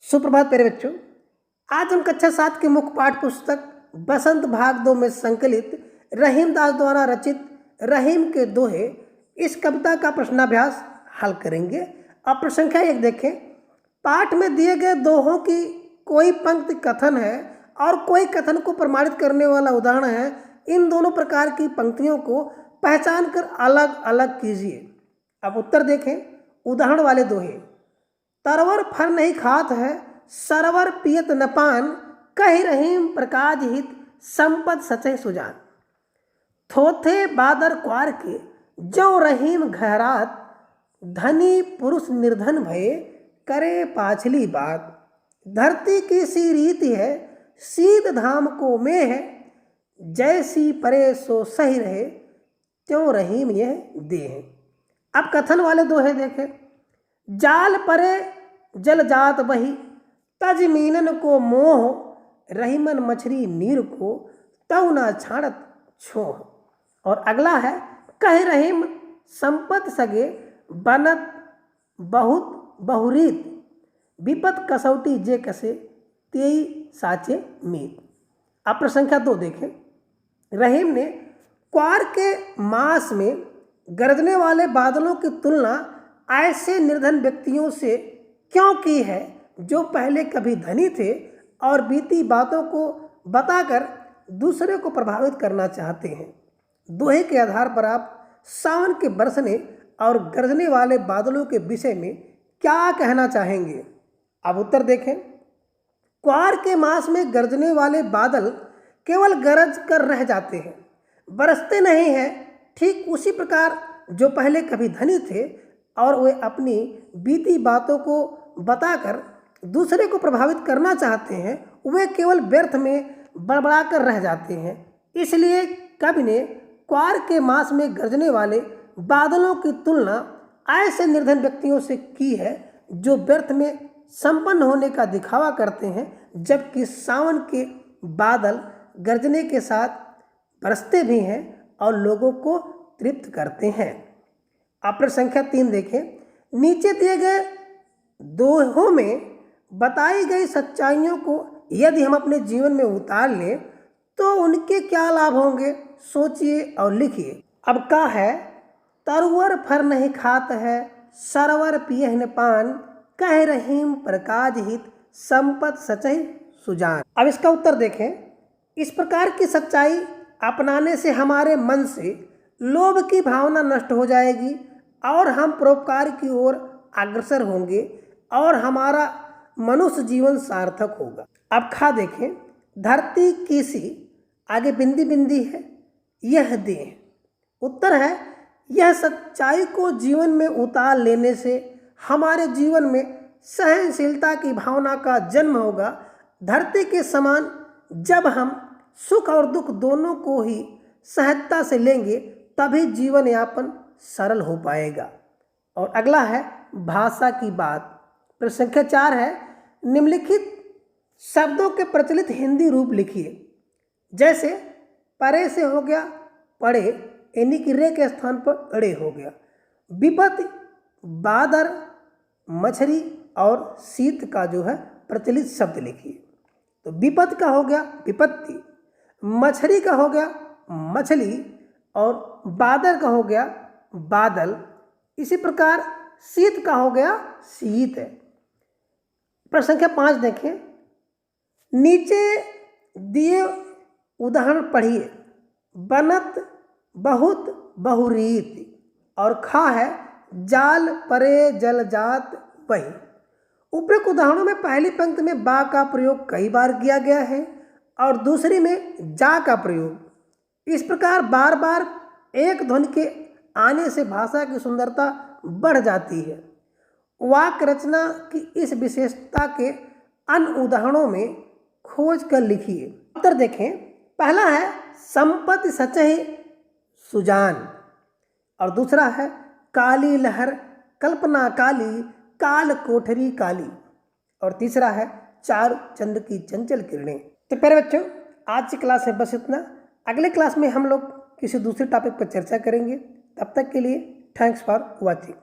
सुप्रभात प्यारे बच्चों। आज हम कक्षा 7 के मुख्य पाठ पुस्तक बसंत भाग 2 में संकलित रहीम दास द्वारा रचित रहीम के दोहे इस कविता का प्रश्नाभ्यास हल करेंगे। अब प्रश्न संख्या 1 देखें। पाठ में दिए गए दोहों की कोई पंक्ति कथन है और कोई कथन को प्रमाणित करने वाला उदाहरण है। इन दोनों प्रकार की पंक्तियों को पहचान कर अलग अलग कीजिए। अब उत्तर देखें। उदाहरण वाले दोहे। तरवर फर नहीं खात है, सरवर पियत न पान, कही रहीम प्रकाज हित, संपत सचै सुजान। थोथे बादर क्वार के, जो रहीम घहरात, धनी पुरुष निर्धन भये, करे पाछली बात। धरती की सी रीति है, सीध धाम को में है, जैसी परे सो सही रहे, त्यों रहीम यह दे है। अब कथन वाले दोहे देखें। जाल परे जल जात बही, तज मीनन को मोह, रहीमन मछली नीर को, तव ना छाड़त छोह। और अगला है। कह रहीम संपत सगे, बनत बहुत बहुरीत, विपत कसौटी जे कसे, तेई साचे मीत। अब प्रश्न संख्या 2 देखें। रहीम ने क्वार के मास में गरजने वाले बादलों की तुलना ऐसे निर्धन व्यक्तियों से क्यों की है जो पहले कभी धनी थे और बीती बातों को बताकर दूसरे को प्रभावित करना चाहते हैं। दोहे के आधार पर आप सावन के बरसने और गरजने वाले बादलों के विषय में क्या कहना चाहेंगे? अब उत्तर देखें। क्वार के मास में गरजने वाले बादल केवल गरज कर रह जाते हैं, बरसते नहीं हैं। ठीक उसी प्रकार जो पहले कभी धनी थे और वे अपनी बीती बातों को बताकर दूसरे को प्रभावित करना चाहते हैं, वे केवल व्यर्थ में बड़बड़ा कर रह जाते हैं। इसलिए कवि ने क्वार के मास में गरजने वाले बादलों की तुलना ऐसे निर्धन व्यक्तियों से की है जो व्यर्थ में संपन्न होने का दिखावा करते हैं, जबकि सावन के बादल गरजने के साथ बरसते भी हैं और लोगों को तृप्त करते हैं। अब प्रश्न संख्या 3 देखें। नीचे दिए गए दोहों में बताई गई सच्चाइयों को यदि हम अपने जीवन में उतार लें तो उनके क्या लाभ होंगे? सोचिए और लिखिए। अब का है। तरवर फर नहीं खात है, सरवर पियह न पान, कह रहीम प्रकाज हित, संपत सचै सुजान। अब इसका उत्तर देखें। इस प्रकार की सच्चाई अपनाने से हमारे मन से लोभ की भावना नष्ट हो जाएगी और हम परोपकार की ओर अग्रसर होंगे और हमारा मनुष्य जीवन सार्थक होगा। अब खा देखें। धरती की सी, आगे बिंदी बिंदी है, यह दे। उत्तर है यह सच्चाई को जीवन में उतार लेने से हमारे जीवन में सहनशीलता की भावना का जन्म होगा। धरती के समान जब हम सुख और दुख दोनों को ही सहजता से लेंगे तभी जीवन यापन सरल हो पाएगा। और अगला है भाषा की बात। प्रश्न संख्या 4 है। निम्नलिखित शब्दों के प्रचलित हिंदी रूप लिखिए। जैसे परे से हो गया पड़े, यानी कि रे के स्थान पर अड़े हो गया। विपत्ति, बादर, मछली और शीत का जो है प्रचलित शब्द लिखिए। तो विपत्ति का हो गया विपत्ति, मछली का हो गया मछली और बादर का हो गया बादल। इसी प्रकार शीत का हो गया शीत। प्रश्न संख्या 5 देखें। नीचे दिए उदाहरण पढ़िए। बनत बहुत बहुरीत और खा है जाल परे जल जात बही। उपरोक्त उदाहरणों में पहली पंक्ति में बा का प्रयोग कई बार किया गया है और दूसरी में जा का प्रयोग। इस प्रकार बार बार एक ध्वनि के आने से भाषा की सुंदरता बढ़ जाती है। वाक्य रचना की इस विशेषता के अन्य उदाहरणों में खोज कर लिखिए। उत्तर देखें। पहला है संपत्ति सचै सुजान और दूसरा है काली लहर कल्पना काली, काल कोठरी काली, और तीसरा है चारु चंद्र की चंचल किरणें। तो प्यारे बच्चों, आज की क्लास में बस इतना। अगले क्लास में हम लोग किसी दूसरे टॉपिक पर चर्चा करेंगे। तब तक के लिए थैंक्स फॉर वॉचिंग।